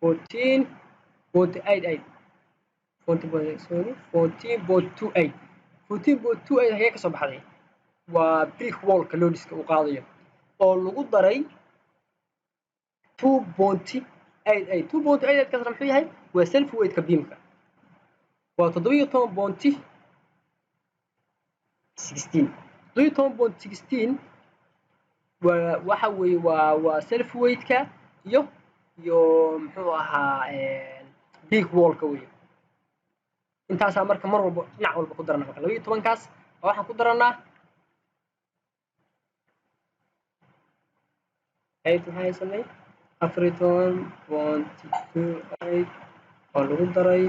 14.88 hagee ka soo baxday waa brick wallka loadiska uu qaadayo oo lagu daray 2.88 kaasna muxuu yahay waa self weightka beamka waa 17.16 waxa weeye waa self weightka iyo muxuu ahaa brick wallka weeye intaasaa marka mar walba dhinac walba ku darana marka 12 kaas waxaan ku daranaa maxay haysanay 14.28 oo lagu daray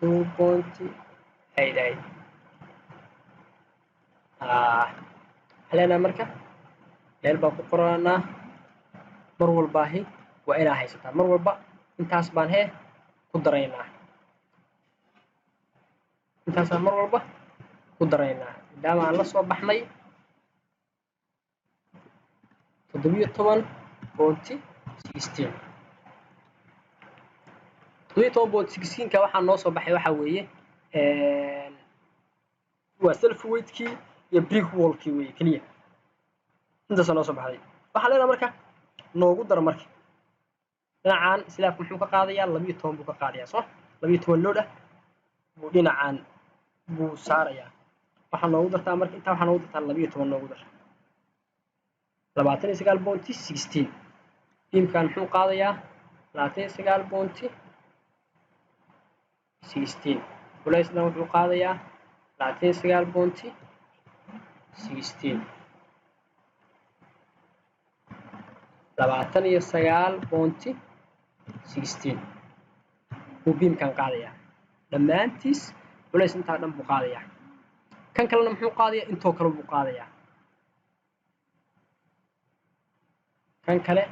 2.88 halena marka meel baan ku qoranaa mar walba waa inaa haysataa mar walba intaas baan ku daraynaa intaasaan mar walba ku daraynaa maadaama aan la soo baxnay 17.16 17.16 waxaa noo soo baxay waxa weeye waa self weightkii iyo brick wallkii weeye kaliya intaas noo soo baxday waxaa leedahay marka noogu dar marka dhinacan islaafku muxuu ka qaadayaa 12 buu ka qaadayaa soo 12 load ah buu dhinacan buu saarayaa waxaa noogu dartaa marka intaa waxaa noogu dartaa 12 noogu dar 29.16 beamkan muxuu qaadayaa 29.16 culaysna wuxuu qaadayaa 29.16 buu beamkan qaadayaa dhammaantiis culays intaa dhan buu qaadayaa kan kalena muxuu qaadayaa intoo kale buu qaadayaa kan kale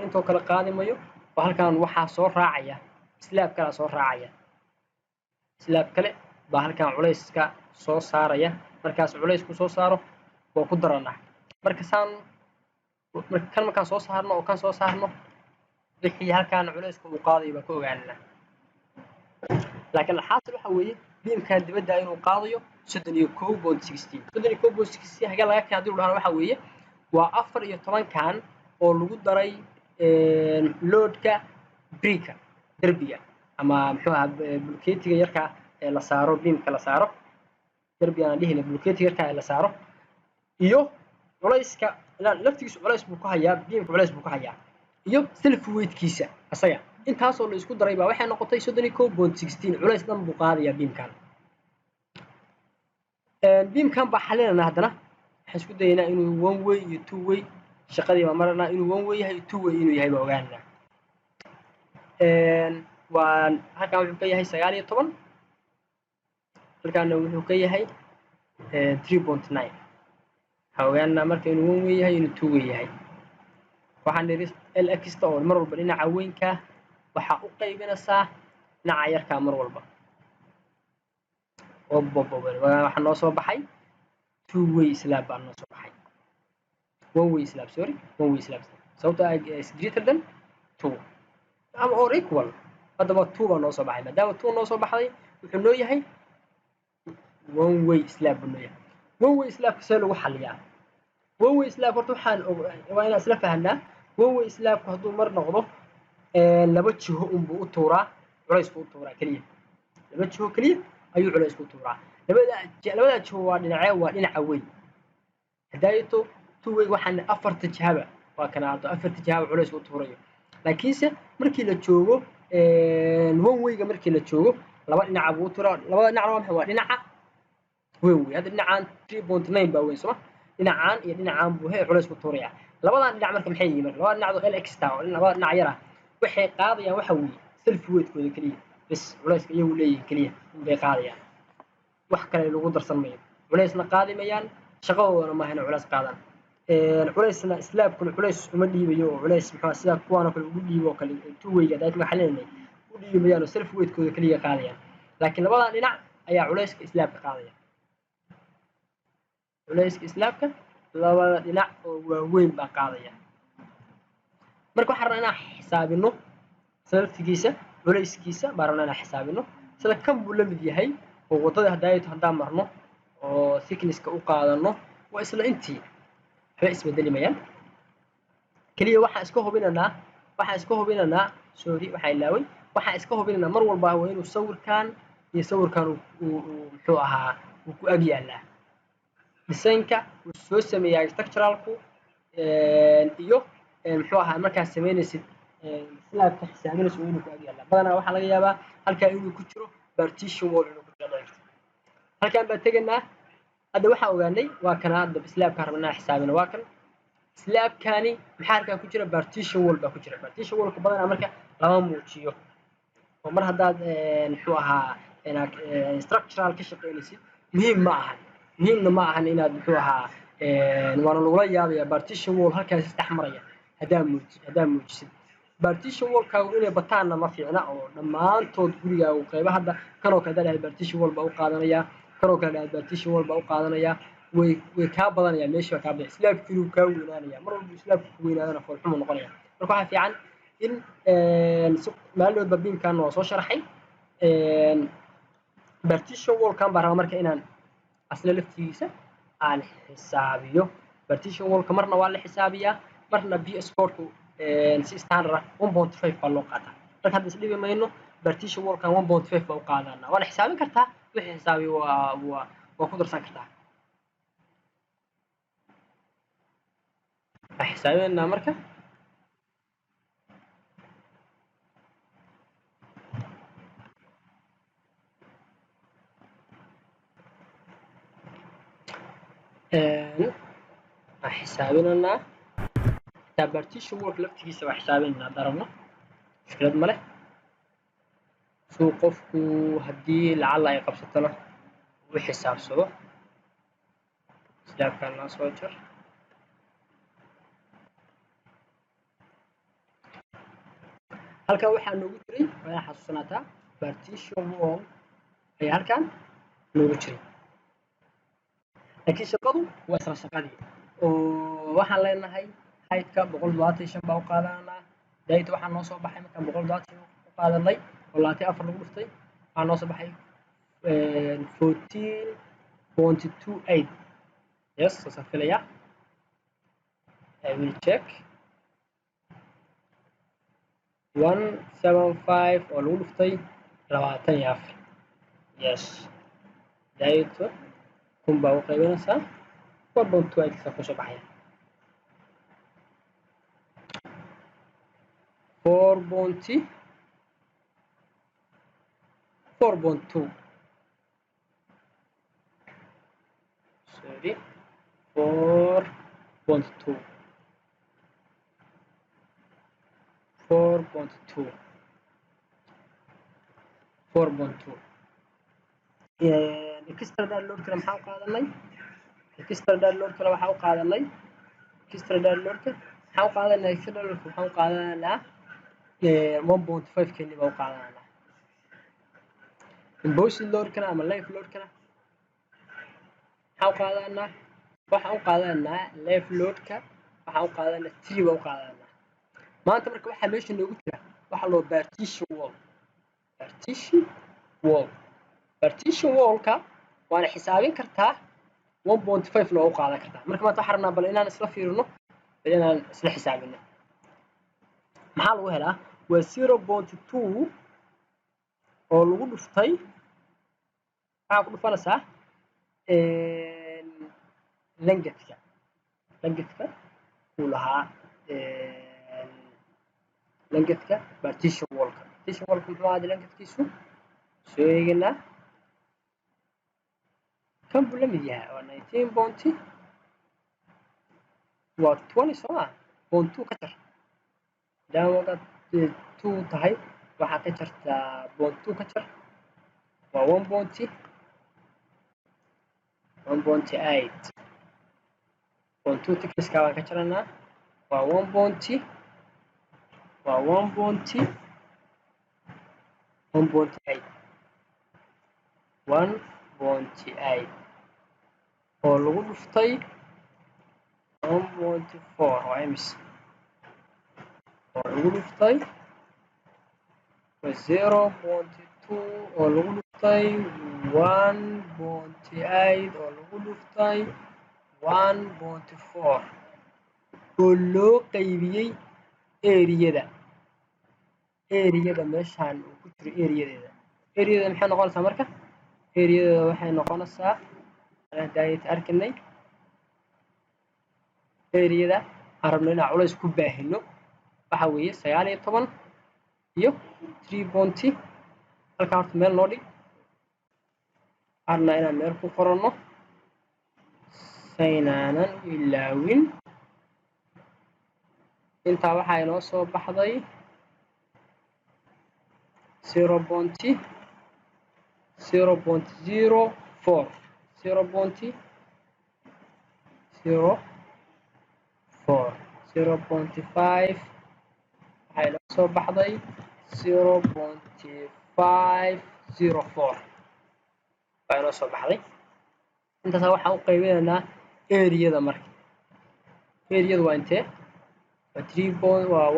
intoo kale qaadi mayo oo halkan waxaa soo raacaya slaab kale soo raacaya slaab kale baa halkan culayska soo saaraya markaas culaysku soo saaro oo ku daranaa marka kan markaan soo saarno oo kan soo saarno wixii halkan culayska uu qaadayo baa ku ogaanaa laakiin alxaasil waxa weeye beamkan dibadda inuu qaadayo 31.16 hagee laga keenay hadii uu dhaho waxa weeye waa 14 kan oo lagu daray loadka bricka derbiga ama muxuu ahaa bulkeetiga yarka ee la saaro beamka la saaro derbiga aan dhihina bulkeetiga yarka ee la saaro iyo culayska laftigiisu culays buu ku hayaa beamka culays buu ku hayaa iyo self weightkiisa asaga intaas oo la isku daray baa waxay noqotay 31.16 culays dhan buu qaadayaa beamkan baa xalinana haddana waxaan isku dayaynaa inuu 1 way iyo 2 way shaqadii baa maranaa inuu 1 way yahay 2 way inuu yahay baa ogaanaa waa halkan wuxuu ka yahay 19 halkaana wuxuu ka yahay 3.9 waxaa ogaanaa marka inuu 1 way yahay inuu 2 way yahay waxaan nidhi lx oo mar walba dhinaca weynka waxaa u qaybinaysaa dhinaca yarkaa mar walba waxaa noo soo baxay 2 way slab baa noo soo baxay 1 way slab sorry 1 way slab sababtoo ah is greater than 2 ama or equal haddaba 2 baa noo soo baxay maadaama 2 noo soo baxday wuxuu noo yahay 1 way slab buu noo yahay 1 way slabka see lagu xaliyaa 1 way slab horta waxaan waa inaan isla fahanaa 1 way slabku hadduu mar noqdo laba jiho unbuu u tuuraa culaysku u tuuraa keliya laba jiho keliya ayuu culaysku tuuraa labada jiho waa dhinacee waa dhinaca weyn hadaayato 2 way waxaan afarta jihaba waa kana afarta jihaba culaysku u tuurayo laakiinse markii la joogo 1 wayga markii la joogo laba dhinaca buu u tuuraa labada dhinacna waa maxay waa dhinaca weyn wey hadda dhinacaan 3.9 baa weyn soma dhinacaan iyo dhinacaan buu culaysku tuuraya labadan dhinac marka maxay yihiin marka labada dhinacdo lx taa labada dhinac yar ah waxay qaadayaan waxa weeye self weightkooda kaliya bas culayska iyagu leeyihiin kaliya bay qaadayaan wax kale lagu darsan maayo culaysna qaadi mayaan shaqadoodana ma ahayna culays qaadaan culaysna slaabkuna culays uma dhiibayo oo culays muxuu sida kuwaana kale ugu dhiibo kale 2 wayga dadka xalinay u dhiibayaan oo self weightkooda kaliya qaadayaan laakiin labadan dhinac ayaa culayska slaabka qaadaya culayska slaabka labada dhinac oo waaweyn baa qaadaya marka waxaan rabnaa inaan xisaabino salaftigiisa culayskiisa baan rabnaa inaan xisaabino sida kan buu la mid yahay oo waddada haddaan marno oo thicknesska u qaadano waa isla intii waxba isbedeli mayaan keliya waxaan iska hubinaynaa sorry waxaa ilaaway waxaan iska hubinaynaa mar walba waa inuu sawirkan iyo sawirkan uu muxuu ahaa uu ku ag yaalaa designka uu soo sameeyaa structuralku iyo muxuu ahaa markaad samaynaysid slabka xisaabinaysa waa inuu ku ag yaalaa badanaa waxaa laga yaabaa halkaa inuu ku jiro partition wall inuu ku jiro halkan baan tegaynaa hadda waxaan ogaanay waa kana hadda slabkaan rabnaa xisaabina waa kan slabkani maxaa halkan ku jira partition wall baa ku jira partition wallka badanaa marka lama muujiyo oo mar haddaad muxuu ahaa inaad structural ka shaqaynaysid muhiimna ma ahan inaad muxuu ahaa waana lagula yaabaya partition wall halkaas isdhex maraya haddaa muujisid partition wallkaagu inay bataanna ma fiicna oo dhammaantood gurigaagu qayba hadda kanoo kale haddaad partition wall baa u qaadanayaa kanoo kale haddaad partition wall baa u qaadanayaa way kaa badanayaan meeshii baa kaa badan slaabkiinuu kaa weynaanaya mar walba slaabku ku weynaadana foolxumu noqonaya marka waxaa fiican in maalinoodba biimkan waa soo sharaxay partition wallkan baa rabaa marka inaan asla laftigiisa aan xisaabiyo partition wallka marna waa la xisaabiyaa marna BS code-ku si standard ah 1.5 baa loo qaataa marka hadda isdhibi mayno partition wallkan 1.5 baa u qaadanaa waana xisaabin kartaa wixii xisaabiyo waa ku darsan kartaa حسابنا مركب حسابنا تابرتيش وورك لفتيسا وحسابنا ضربنا مشكلة ماله سوق قفكو هدي لعل أي قبضتنا وحساب سوا سلاك كان ناس وجر halkan waxaa noogu jiray waa xasuusanataa partition wall ayaa halkan noogu jiray laakiin shaqadu waa isla shaqadii oo waxaan leenahay heightka 125 baa u qaadanaa dayta waxaa noo soo baxay markaan 125 u qaadanay oo 24 lagu dhuftay waxaa noo soo baxay 14.28 yes soo filaya I will check 175 oo lagu dhuftay 24 yes dayto kun baa u qaybinaysaa 4.2 ka soo baxaya 4.2 sorry 4.2 extra load kale maxaa u qaadanay extra load kale waxaa u qaadanay extra load ka maxaa u qaadanay extra load waxaa u qaadanaa 1.5 kani baa u qaadanaa embossed load kana ama live load kana maxaa u qaadanaa waxaa u qaadanaa live load ka waxaa u qaadanaa 3 baa u qaadanaa maanta marka waxaa meesha noogu jira waxa loo partition wallka waana xisaabin kartaa 1.5 loo qaadan kartaa marka maanta waxaan rabnaa bal inaan isla fiirino bal inaan isla xisaabino maxaa lagu helaa waa 0.2 oo lagu dhuftay waxaa ku dhufanaysaa lengthka uu lahaa lengthka partition wallka muxuu ahaa lengthkiisu soo eeganaa kan buu la mid yahay waa 19 waa 20 soo ah 0.2 ka jar maadaama 2 tahay waxaa ka jartaa 0.2 ka jar waa 1.8 0.2 thicknesska baan ka jaranaa waa 1.8 oo lagu dhuftay 1.4 waa imis oo lagu dhuftay 0.2 oo lagu dhuftay 1.8 oo lagu dhuftay 1.4 oo loo qaybiyey eriyada meeshaan uu ku jiro eriyadeeda maxay noqonaysaa marka eriyadeeda waxay noqonaysaa daayad arkinay eriyada aan rabno inaan culays ku baahino waxa weeye 19 iyo 3 halkaa horta meel noo dhig arna inaan meel ku qoranno saynaanan ilaawin intaa waxaa inoo soo baxday 0.04 0.5 waxaa inoo soo baxday 0.504 baa inoo soo baxday intaas waxaan u qaybinaynaa eriyada marka eriyadu waa intee waa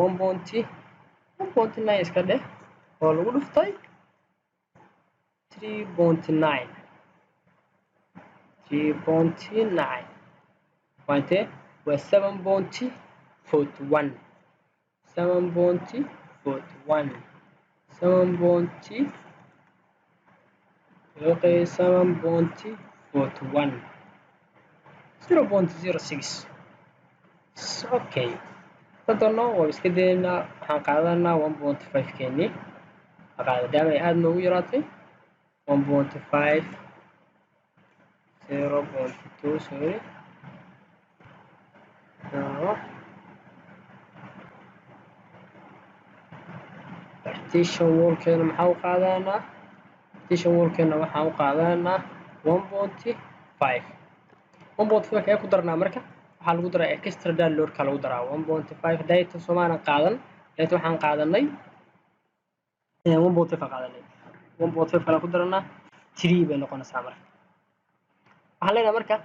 1.9 iska dheh oo lagu dhuftay 3.9 waa intee waa 7.41 0.06 okay dadano waa iska daynaa waxaan qaadanaa 1.5 keeni maadaama ay aad noogu yaraatay 1.5 0.2 sorry partition wallkeena maxaa u qaadanaa partition wallkeena waxaan u qaadanaa 1.5 kee ku darnaa marka waxaa lagu daraa extra downloadka lagu daraa 1.5 data Soomaaliya qaadan data waxaan qaadanay 1.5 qaadanay 1.5 kala ku daranaa 3 bay noqonaysaa marka waxaan leenahay marka